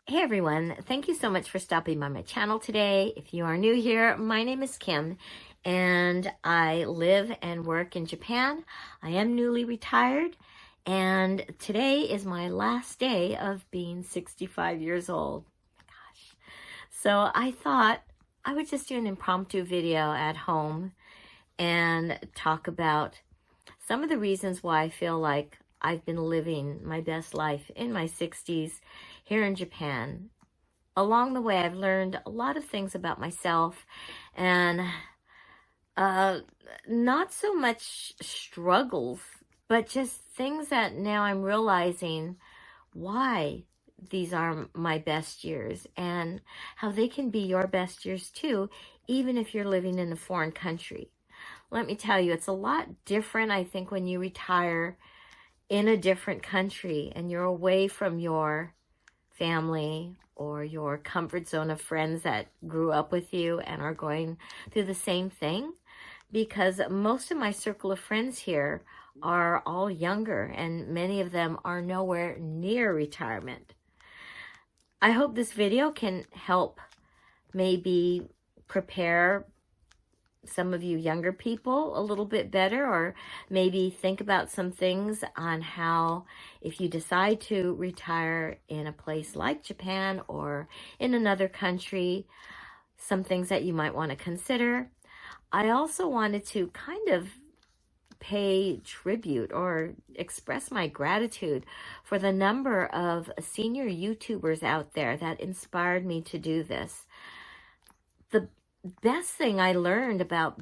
Hey everyone, thank you so much for stopping by my channel today. If you are new here, my name is Kim and I live and work in Japan. I am newly retired and today is my last day of being 65 years old. Gosh. So I thought I would just do an impromptu video at home and talk about some of the reasons why I feel like I've been living my best life in my 60s here in Japan. Along the way, I've learned a lot of things about myself and not so much struggles, but just things that now I'm realizing why these are my best years and how they can be your best years too, even if you're living in a foreign country. Let me tell you, it's a lot different, I think, when you retire in a different country and you're away from your family or your comfort zone of friends that grew up with you and are going through the same thing, because most of my circle of friends here are all younger and many of them are nowhere near retirement. I hope this video can help maybe prepare some of you younger people a little bit better, or maybe think about some things on how, if you decide to retire in a place like Japan or in another country, some things that you might want to consider. I also wanted to kind of pay tribute or express my gratitude for the number of senior YouTubers out there that inspired me to do this. The best thing I learned about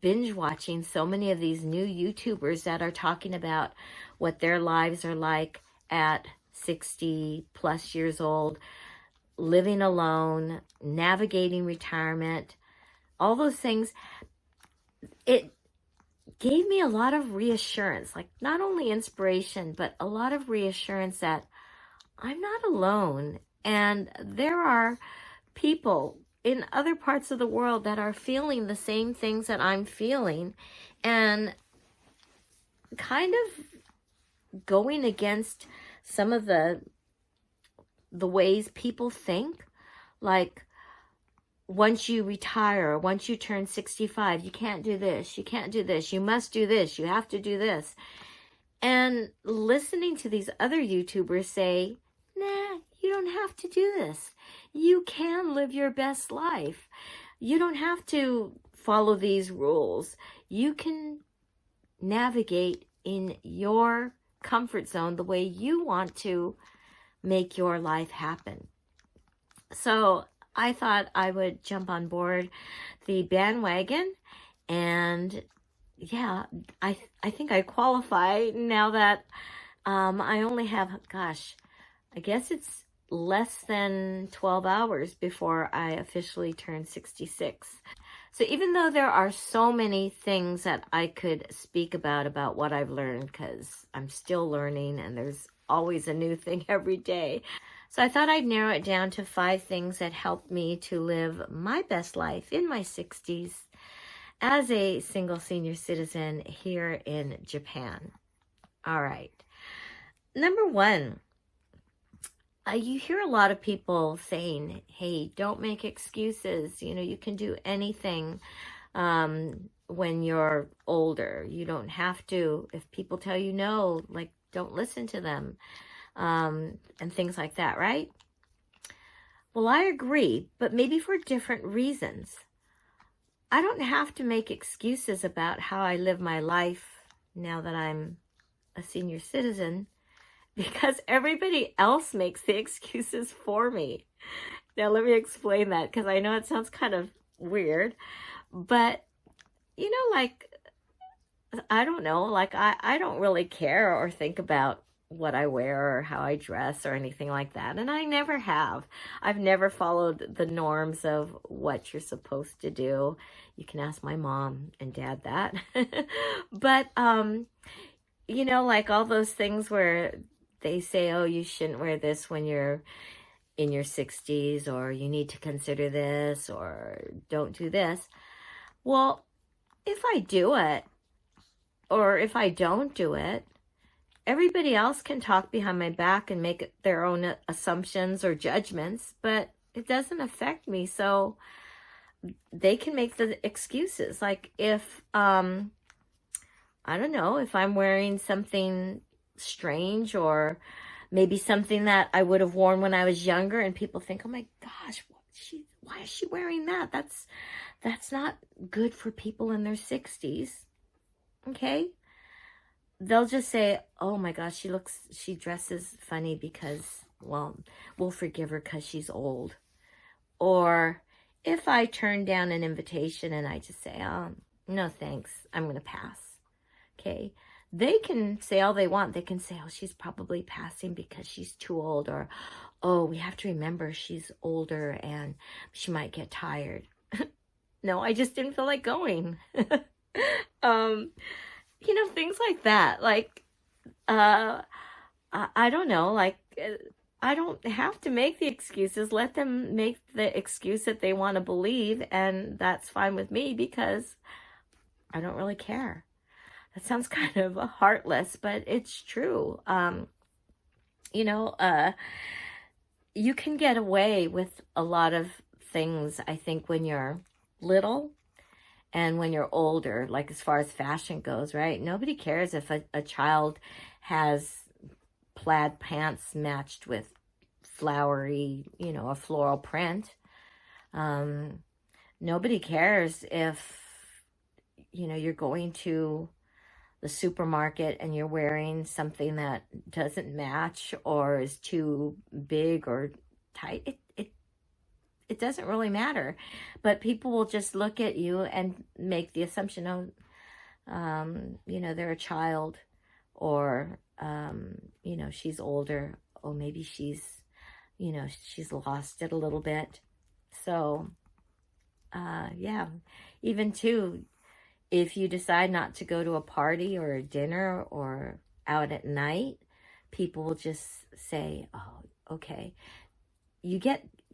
binge watching so many of these new YouTubers that are talking about what their lives are like at 60 plus years old, living alone, navigating retirement, all those things, it gave me a lot of reassurance, like not only inspiration, but a lot of reassurance that I'm not alone and there are people in other parts of the world that are feeling the same things that I'm feeling, and kind of going against some of the ways people think. Like, once you retire, once you turn 65, you can't do this, you can't do this, you must do this, you have to do this. And listening to these other YouTubers say, nah, you don't have to do this. You can live your best life. You don't have to follow these rules. You can navigate in your comfort zone the way you want to make your life happen. So I thought I would jump on board the bandwagon, and yeah, I think I qualify now that I only have, gosh, I guess it's less than 12 hours before I officially turn 66. So even though there are so many things that I could speak about what I've learned, because I'm still learning and there's always a new thing every day. So I thought I'd narrow it down to 5 things that helped me to live my best life in my 60s as a single senior citizen here in Japan. All right. Number 1. You hear a lot of people saying, hey, don't make excuses. You know, you can do anything when you're older. You don't have to. If people tell you no, like, don't listen to them, and things like that, right? Well, I agree, but maybe for different reasons. I don't have to make excuses about how I live my life now that I'm a senior citizen, because everybody else makes the excuses for me. Now, let me explain that, because I know it sounds kind of weird, but, you know, like, I don't know, like, I don't really care or think about what I wear or how I dress or anything like that, and I never have. I've never followed the norms of what you're supposed to do. You can ask my mom and dad that. But, you know, like all those things where they say, oh, you shouldn't wear this when you're in your 60s, or you need to consider this, or don't do this. Well, if I do it, or if I don't do it, everybody else can talk behind my back and make their own assumptions or judgments, but it doesn't affect me. So they can make the excuses. Like if, I don't know, if I'm wearing something strange or maybe something that I would have worn when I was younger and people think, oh my gosh, why is she wearing that? That's not good for people in their 60s. Okay? They'll just say, oh my gosh, she dresses funny because, well, we'll forgive her because she's old. Or if I turn down an invitation and I just say, oh, no thanks, I'm going to pass. Okay, they can say all they want. They can say, oh, she's probably passing because she's too old. Or, oh, we have to remember she's older and she might get tired. No, I just didn't feel like going. Things like that. Like, I don't know. Like, I don't have to make the excuses. Let them make the excuse that they want to believe. And that's fine with me because I don't really care. That sounds kind of heartless, but it's true. You can get away with a lot of things, I think, when you're little and when you're older, like as far as fashion goes, right? Nobody cares if a child has plaid pants matched with flowery, a floral print. Nobody cares if, you're going to the supermarket and you're wearing something that doesn't match or is too big or tight. It doesn't really matter, but people will just look at you and make the assumption, oh, they're a child, or she's older, or maybe she's lost it a little bit. So even too, if you decide not to go to a party or a dinner or out at night, people will just say, oh, okay.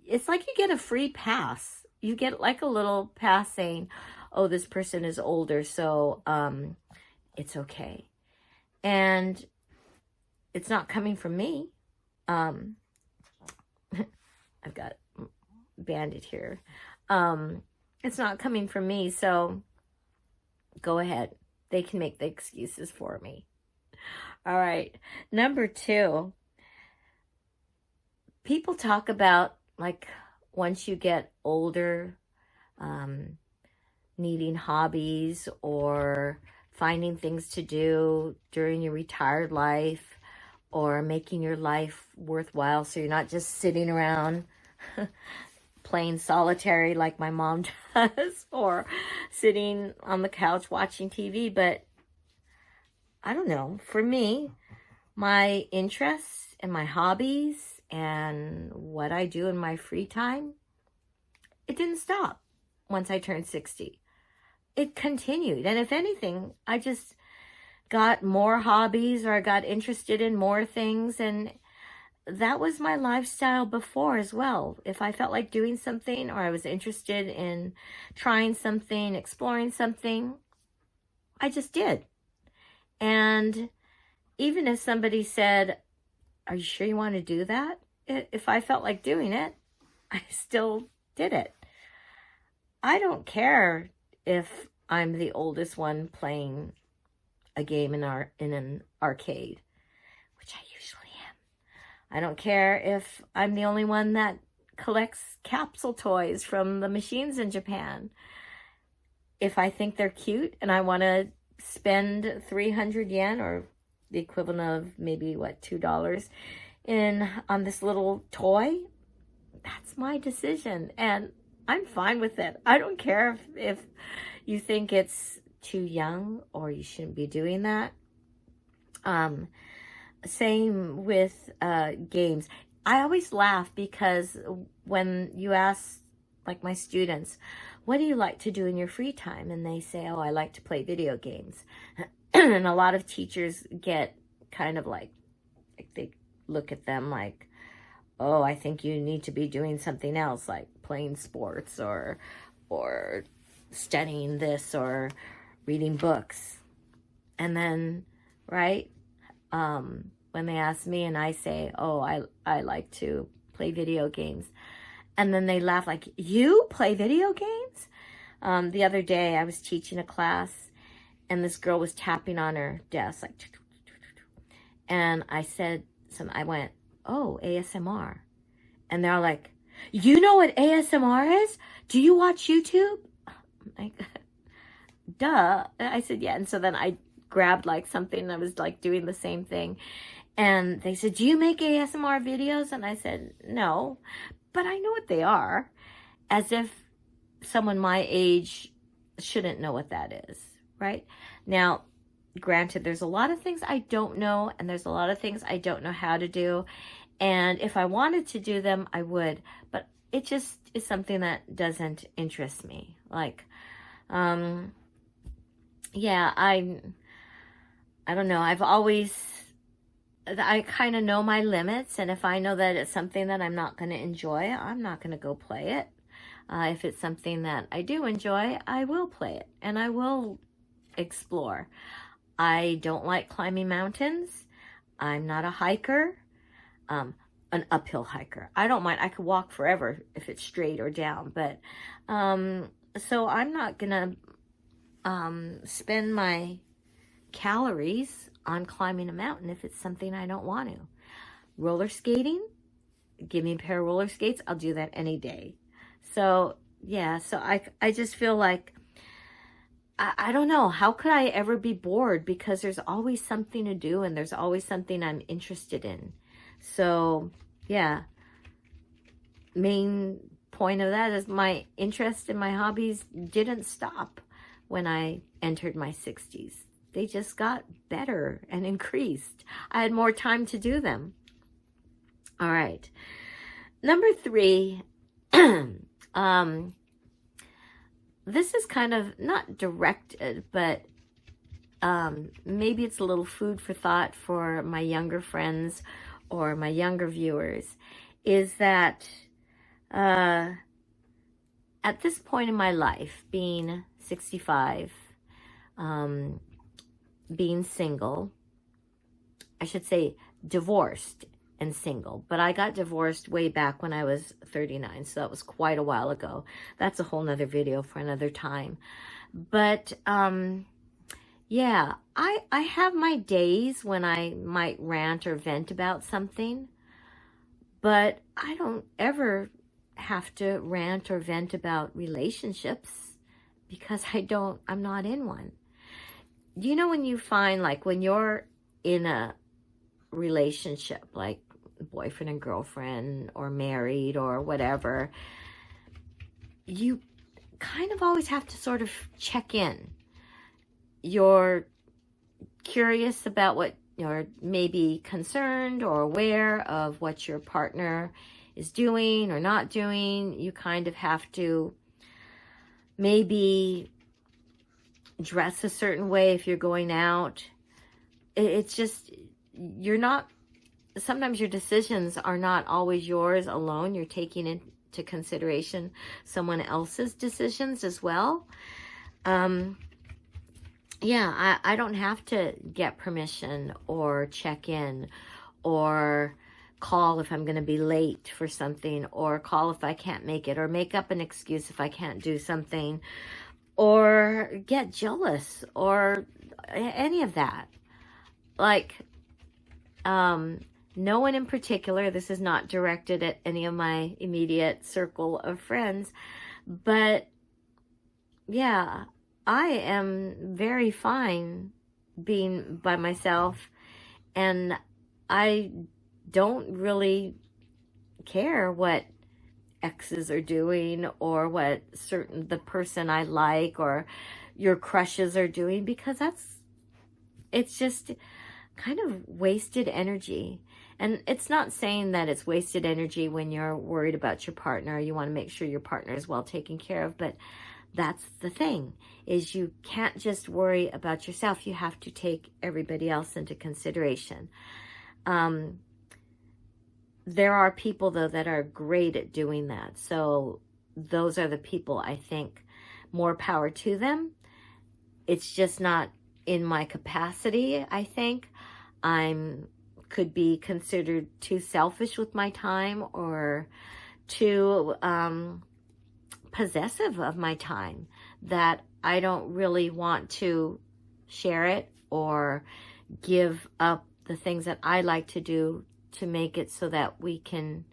It's like you get a free pass. You get like a little pass saying, oh, this person is older, so it's okay. And it's not coming from me. I've got banded here. It's not coming from me, so go ahead. They can make the excuses for me. All right. Number 2, people talk about, like, once you get older, needing hobbies or finding things to do during your retired life or making your life worthwhile so you're not just sitting around playing solitary like my mom does or sitting on the couch watching TV. But I don't know. For me, my interests and my hobbies and what I do in my free time, it didn't stop once I turned 60. It continued. And if anything, I just got more hobbies, or I got interested in more things. And that was my lifestyle before as well. If I felt like doing something, or I was interested in trying something, exploring something, I just did. And even if somebody said, are you sure you want to do that? If I felt like doing it, I still did it. I don't care if I'm the oldest one playing a game in an arcade, which I usually am. I don't care if I'm the only one that collects capsule toys from the machines in Japan. If I think they're cute and I want to spend 300 yen, or the equivalent of maybe $2 on this little toy, that's my decision, and I'm fine with it. I don't care if you think it's too young or you shouldn't be doing that. Same with games. I always laugh because when you ask, like, my students, what do you like to do in your free time? And they say, oh, I like to play video games. And a lot of teachers get kind of like they look at them like, oh, I think you need to be doing something else, like playing sports or studying this or reading books. And then, right, when they ask me and I say, oh, I like to play video games. And then they laugh like, you play video games? The other day I was teaching a class and this girl was tapping on her desk like, and I said I went, oh, ASMR. And they're like, you know what ASMR is? Do you watch YouTube? I'm like, duh. I said, yeah. And so then I grabbed like something and I was like doing the same thing. And they said, do you make ASMR videos? And I said, no, but I know what they are. As if someone my age shouldn't know what that is, right? Now, granted, there's a lot of things I don't know, and there's a lot of things I don't know how to do. And if I wanted to do them, I would. But it just is something that doesn't interest me. Like, yeah, I don't know. I kind of know my limits. And if I know that it's something that I'm not going to enjoy, I'm not going to go play it. If it's something that I do enjoy, I will play it and I will explore. I don't like climbing mountains. I'm not a hiker, an uphill hiker. I don't mind. I could walk forever if it's straight or down. But so I'm not going to spend my calories on climbing a mountain if it's something I don't want to. Roller skating, give me a pair of roller skates. I'll do that any day. So, yeah, so I just feel like, I don't know, how could I ever be bored? Because there's always something to do and there's always something I'm interested in. So, yeah, main point of that is my interest in my hobbies didn't stop when I entered my 60s. They just got better and increased. I had more time to do them. All right. Number 3, this is kind of not directed, but maybe it's a little food for thought for my younger friends or my younger viewers, is that at this point in my life, being 65, being single, I should say divorced and single, but I got divorced way back when I was 39, so that was quite a while ago. That's a whole nother video for another time. But yeah, I have my days when I might rant or vent about something, but I don't ever have to rant or vent about relationships because I'm not in one. Do you know when you find, like, when you're in a relationship, like boyfriend and girlfriend or married or whatever, you kind of always have to sort of check in. You're curious about what you're maybe concerned or aware of what your partner is doing or not doing. You kind of have to maybe dress a certain way if you're going out. It's just, you're not, sometimes your decisions are not always yours alone. You're taking into consideration someone else's decisions as well. Yeah, I don't have to get permission or check in or call if I'm going to be late for something, or call if I can't make it, or make up an excuse if I can't do something, or get jealous or any of that. Like, no one in particular, this is not directed at any of my immediate circle of friends, but yeah, I am very fine being by myself, and I don't really care what exes are doing or what the person I like or your crushes are doing, because it's just kind of wasted energy. And it's not saying that it's wasted energy when you're worried about your partner. You want to make sure your partner is well taken care of, but that's the thing, is you can't just worry about yourself. You have to take everybody else into consideration. There are people, though, that are great at doing that. So those are the people, I think, more power to them. It's just not in my capacity, I think. I'm could be considered too selfish with my time or too possessive of my time, that I don't really want to share it or give up the things that I like to do to make it so that we can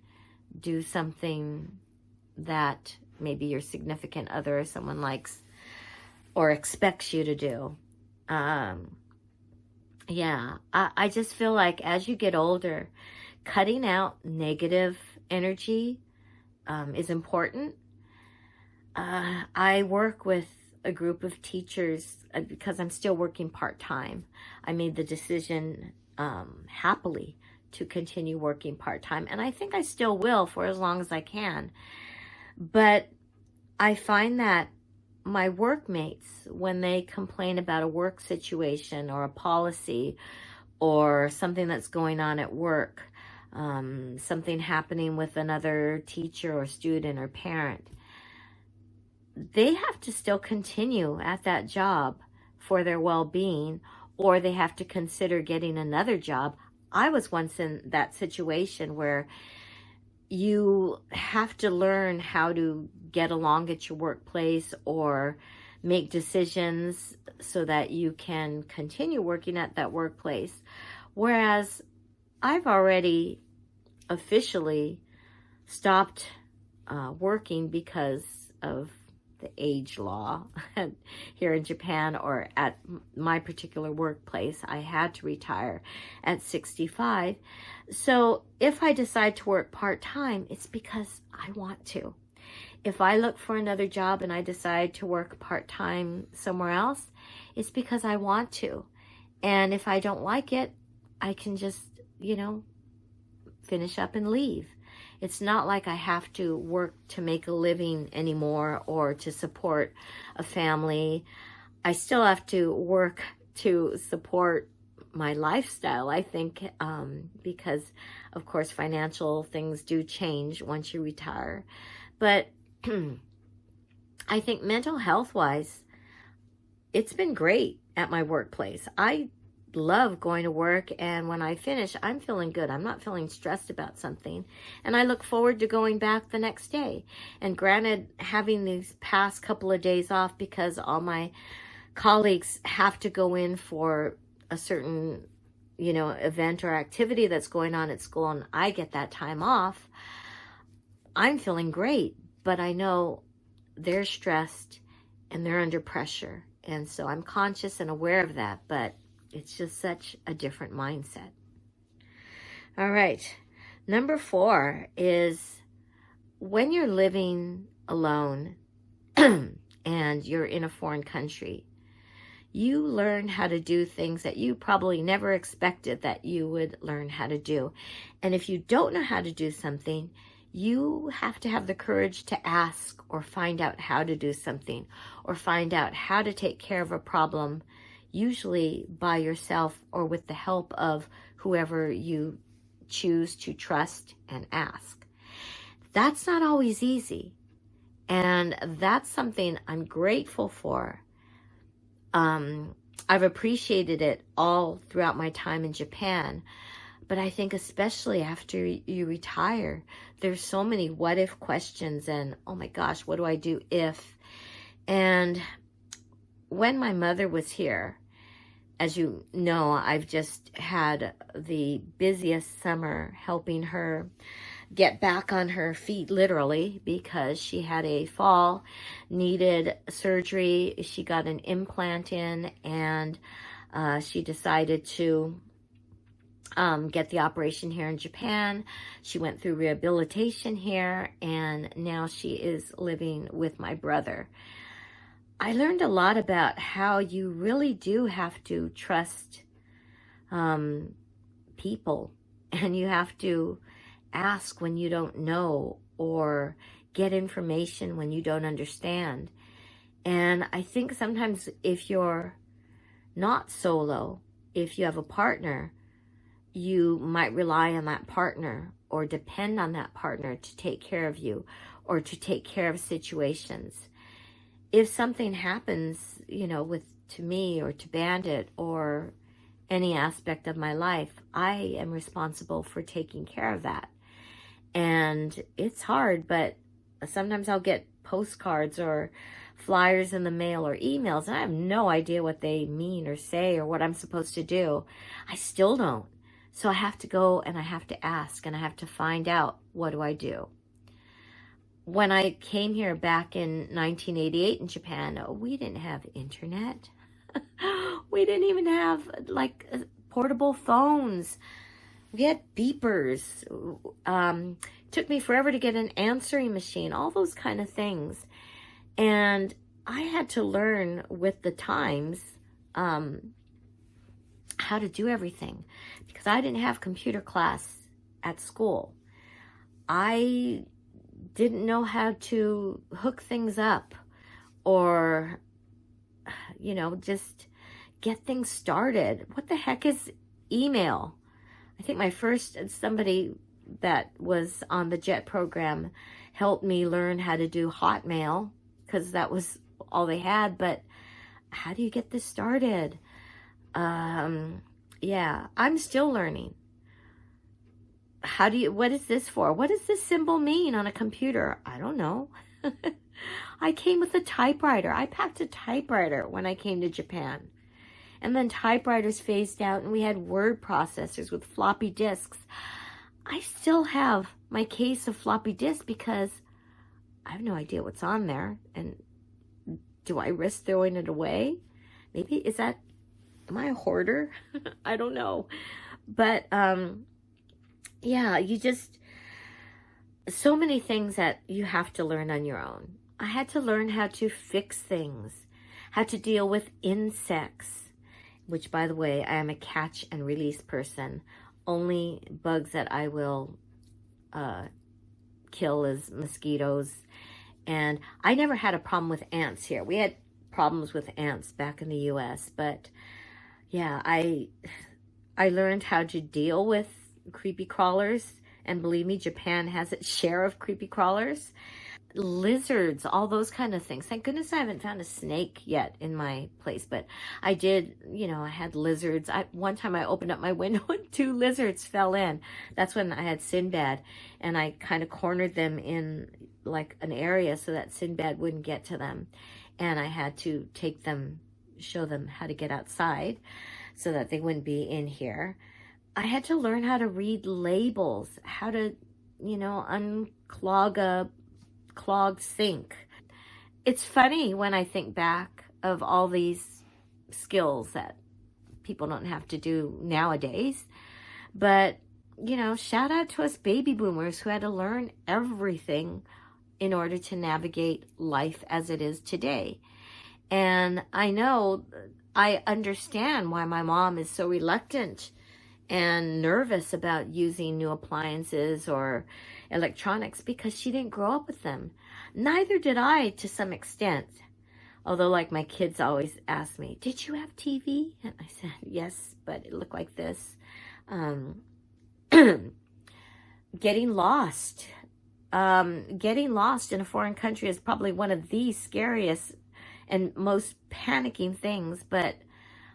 do something that maybe your significant other or someone likes or expects you to do. I just feel like as you get older, cutting out negative energy is important. I work with a group of teachers because I'm still working part-time. I made the decision happily to continue working part-time, and I think I still will for as long as I can. But I find that my workmates, when they complain about a work situation or a policy or something that's going on at work, something happening with another teacher or student or parent, they have to still continue at that job for their well-being, or they have to consider getting another job. I was once in that situation where you have to learn how to get along at your workplace or make decisions so that you can continue working at that workplace. Whereas I've already officially stopped working because of the age law here in Japan, or at my particular workplace. I had to retire at 65. So if I decide to work part-time, it's because I want to. If I look for another job and I decide to work part-time somewhere else, it's because I want to. And if I don't like it, I can just, finish up and leave. It's not like I have to work to make a living anymore or to support a family. I still have to work to support my lifestyle, I think, because, of course, financial things do change once you retire. But I think mental health-wise, it's been great at my workplace. I love going to work, and when I finish, I'm feeling good. I'm not feeling stressed about something, and I look forward to going back the next day. And granted, having these past couple of days off because all my colleagues have to go in for a certain event or activity that's going on at school, and I get that time off, I'm feeling great. But I know they're stressed and they're under pressure, and so I'm conscious and aware of that. But it's just such a different mindset. All right. Number 4 is when you're living alone and you're in a foreign country, you learn how to do things that you probably never expected that you would learn how to do. And if you don't know how to do something, you have to have the courage to ask or find out how to do something or find out how to take care of a problem, usually by yourself or with the help of whoever you choose to trust and ask. That's not always easy. And that's something I'm grateful for. I've appreciated it all throughout my time in Japan. But I think especially after you retire, there's so many what if questions and, oh my gosh, what do I do if? And when my mother was here, as you know, I've just had the busiest summer helping her get back on her feet, literally, because she had a fall, needed surgery. She got an implant in, and she decided to get the operation here in Japan. She went through rehabilitation here, and now she is living with my brother. I learned a lot about how you really do have to trust people, and you have to ask when you don't know or get information when you don't understand. And I think sometimes if you're not solo, if you have a partner, you might rely on that partner or depend on that partner to take care of you or to take care of situations. If something happens, to me or to Bandit, or any aspect of my life, I am responsible for taking care of that. And it's hard, but sometimes I'll get postcards or flyers in the mail or emails, and I have no idea what they mean or say or what I'm supposed to do. I still don't. So I have to go and I have to ask and I have to find out, what do I do? When I came here back in 1988 in Japan, we didn't have internet. We didn't even have like portable phones. We had beepers. Took me forever to get an answering machine, all those kind of things. And I had to learn with the times how to do everything, because I didn't have computer class at school. I didn't know how to hook things up or, just get things started. What the heck is email? I think somebody that was on the JET program helped me learn how to do Hotmail, because that was all they had. But how do you get this started? Yeah, I'm still learning. What is this for? What does this symbol mean on a computer? I don't know. I came with a typewriter. I packed a typewriter when I came to Japan. And then typewriters phased out and we had word processors with floppy disks. I still have my case of floppy disks because I have no idea what's on there. And do I risk throwing it away? Maybe, am I a hoarder? I don't know. But, yeah, so many things that you have to learn on your own. I had to learn how to fix things, how to deal with insects, which, by the way, I am a catch and release person. Only bugs that I will kill is mosquitoes. And I never had a problem with ants here. We had problems with ants back in the US, but yeah, I learned how to deal with creepy crawlers. And believe me, Japan has its share of creepy crawlers. Lizards, all those kind of things. Thank goodness I haven't found a snake yet in my place, but I did, I had lizards. One time I opened up my window and 2 lizards fell in. That's when I had Sinbad, and I kind of cornered them in like an area so that Sinbad wouldn't get to them. And I had to show them how to get outside so that they wouldn't be in here. I had to learn how to read labels, how to, unclog a clogged sink. It's funny when I think back of all these skills that people don't have to do nowadays. But, shout out to us baby boomers who had to learn everything in order to navigate life as it is today. And I understand why my mom is so reluctant and nervous about using new appliances or electronics, because she didn't grow up with them. Neither did I, to some extent. Although, like, my kids always ask me, did you have TV? And I said, yes, but it looked like this. Getting lost. Getting lost in a foreign country is probably one of the scariest and most panicking things, but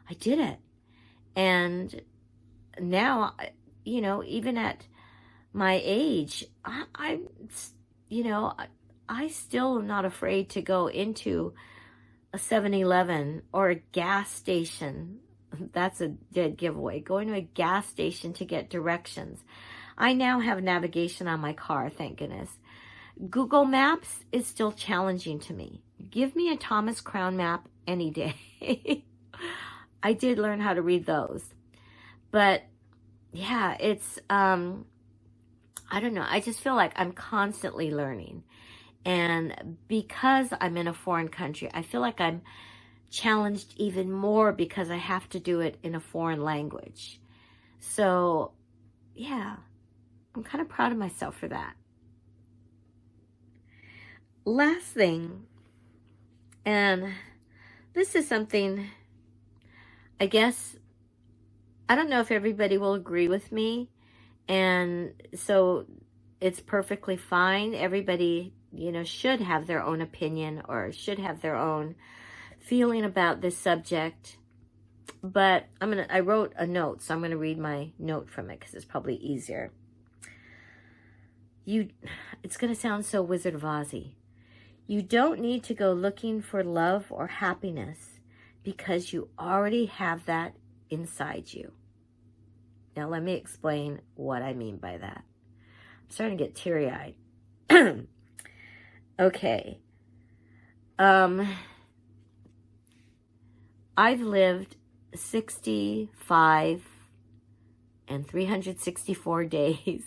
I did it. And now, even at my age, I still am not afraid to go into a 7-Eleven or a gas station. That's a dead giveaway. Going to a gas station to get directions. I now have navigation on my car, thank goodness. Google Maps is still challenging to me. Give me a Thomas Crown map any day. I did learn how to read those. But yeah, it's, I don't know. I just feel like I'm constantly learning. And because I'm in a foreign country, I feel like I'm challenged even more because I have to do it in a foreign language. So yeah, I'm kind of proud of myself for that. Last thing, and this is something, I guess, I don't know if everybody will agree with me, and so it's perfectly fine. Everybody, should have their own opinion or should have their own feeling about this subject. But I wrote a note, so I'm going to read my note from it because it's probably easier. It's going to sound so Wizard of Ozzy. You don't need to go looking for love or happiness because you already have that inside you. Now let me explain what I mean by that. I'm starting to get teary-eyed. Okay. I've lived 65 and 364 days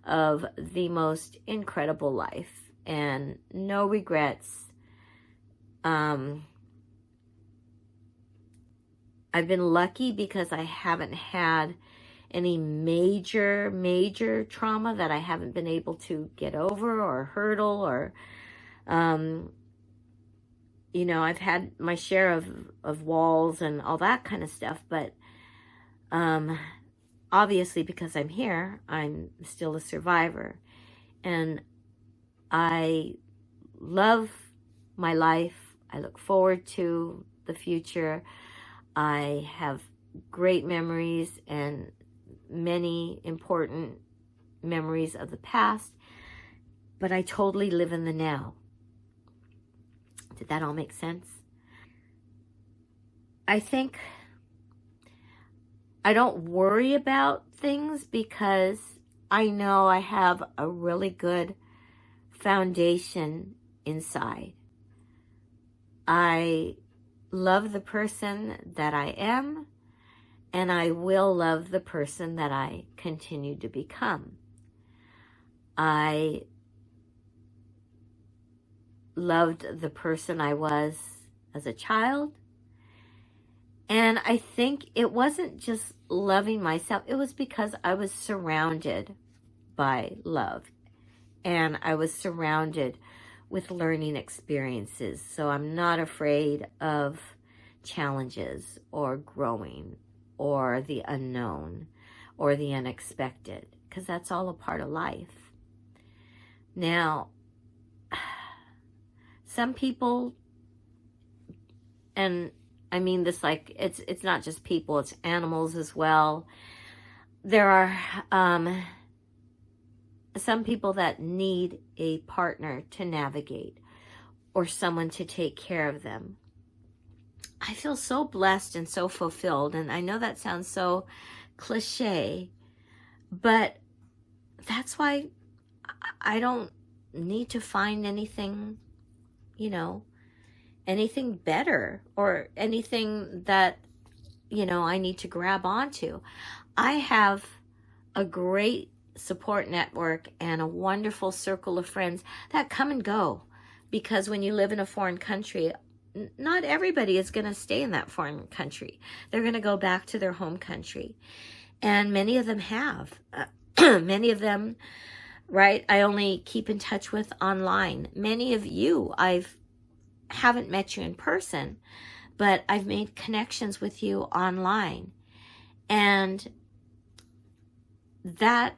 of the most incredible life and no regrets. I've been lucky because I haven't had any major trauma that I haven't been able to get over or hurdle or, I've had my share of walls and all that kind of stuff, but obviously because I'm here, I'm still a survivor. And I love my life. I look forward to the future. I have great memories and many important memories of the past, but I totally live in the now. Did that all make sense? I think I don't worry about things because I know I have a really good foundation inside. I love the person that I am, and I will love the person that I continue to become. I loved the person I was as a child, and I think it wasn't just loving myself, it was because I was surrounded by love, and I was surrounded with learning experiences, so I'm not afraid of challenges or growing or the unknown or the unexpected, because that's all a part of life. Now, some people, and I mean this like it's not just people, it's animals as well. There are some people that need a partner to navigate or someone to take care of them. I feel so blessed and so fulfilled, and I know that sounds so cliche, but that's why I don't need to find anything, anything better or anything that, I need to grab onto. I have a great support network and a wonderful circle of friends that come and go, because when you live in a foreign country, not everybody is going to stay in that foreign country. They're going to go back to their home country, and many of them have. Many of them, right, I only keep in touch with online. Many of you, haven't met you in person, but I've made connections with you online, and that,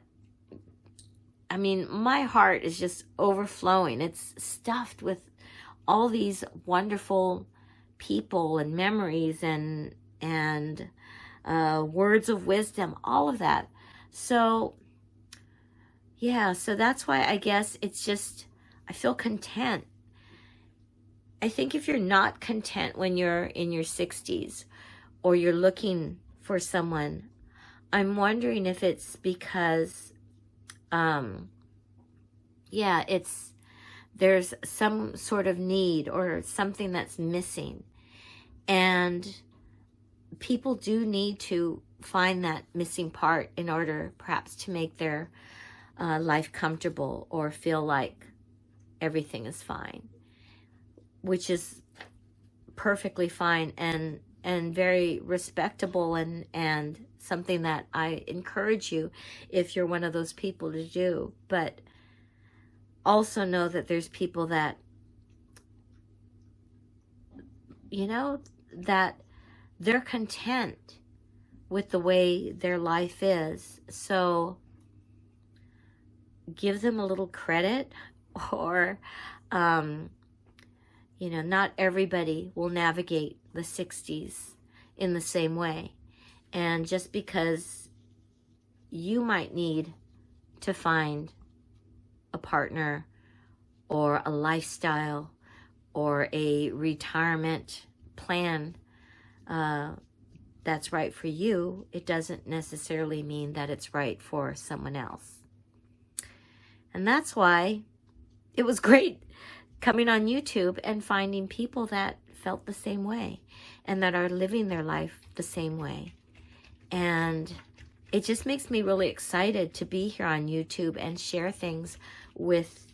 my heart is just overflowing. It's stuffed with all these wonderful people and memories and words of wisdom, all of that. So, yeah, so that's why I guess it's just, I feel content. I think if you're not content when you're in your 60s or you're looking for someone, I'm wondering if it's because, there's some sort of need or something that's missing. And people do need to find that missing part in order perhaps to make their life comfortable or feel like everything is fine, which is perfectly fine and very respectable and something that I encourage you, if you're one of those people, to do. But also know that there's people that, that they're content with the way their life is. So give them a little credit, or, not everybody will navigate the 60s in the same way. And just because you might need to find a partner or a lifestyle or a retirement plan that's right for you, it doesn't necessarily mean that it's right for someone else. And that's why it was great coming on YouTube and finding people that felt the same way and that are living their life the same way. And it just makes me really excited to be here on YouTube and share things with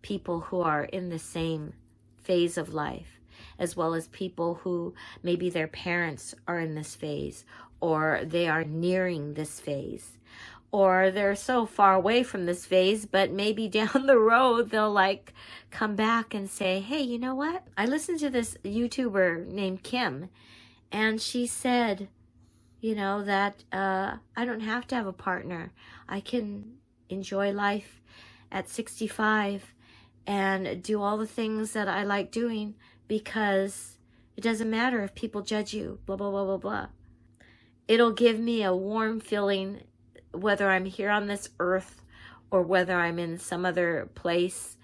people who are in the same phase of life, as well as people who maybe their parents are in this phase, or they are nearing this phase, or they're so far away from this phase, but maybe down the road they'll like come back and say, hey, you know what? I listened to this YouTuber named Kim, and she said, you know, that I don't have to have a partner. I can enjoy life at 65 and do all the things that I like doing because it doesn't matter if people judge you, blah, blah, blah, blah, blah. It'll give me a warm feeling whether I'm here on this earth or whether I'm in some other place.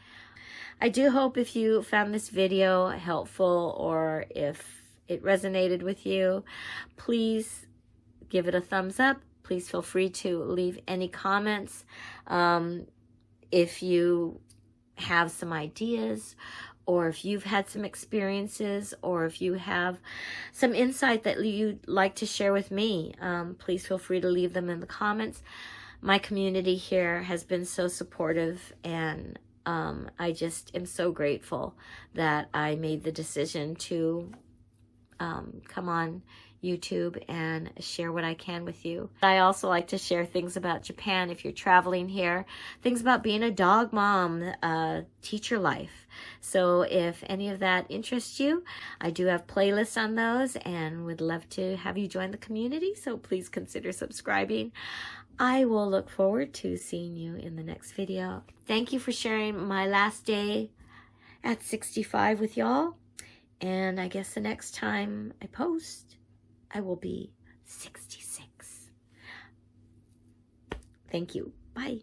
I do hope if you found this video helpful or if it resonated with you, please give it a thumbs up. Please feel free to leave any comments. If you have some ideas, or if you've had some experiences, or if you have some insight that you'd like to share with me, please feel free to leave them in the comments. My community here has been so supportive, and I just am so grateful that I made the decision to come on YouTube and share what I can with you. I also like to share things about Japan if you're traveling here, things about being a dog mom, teacher life. So if any of that interests you, I do have playlists on those and would love to have you join the community. So please consider subscribing. I will look forward to seeing you in the next video. Thank you for sharing my last day at 65 with y'all. And I guess the next time I post, I will be 66. Thank you. Bye.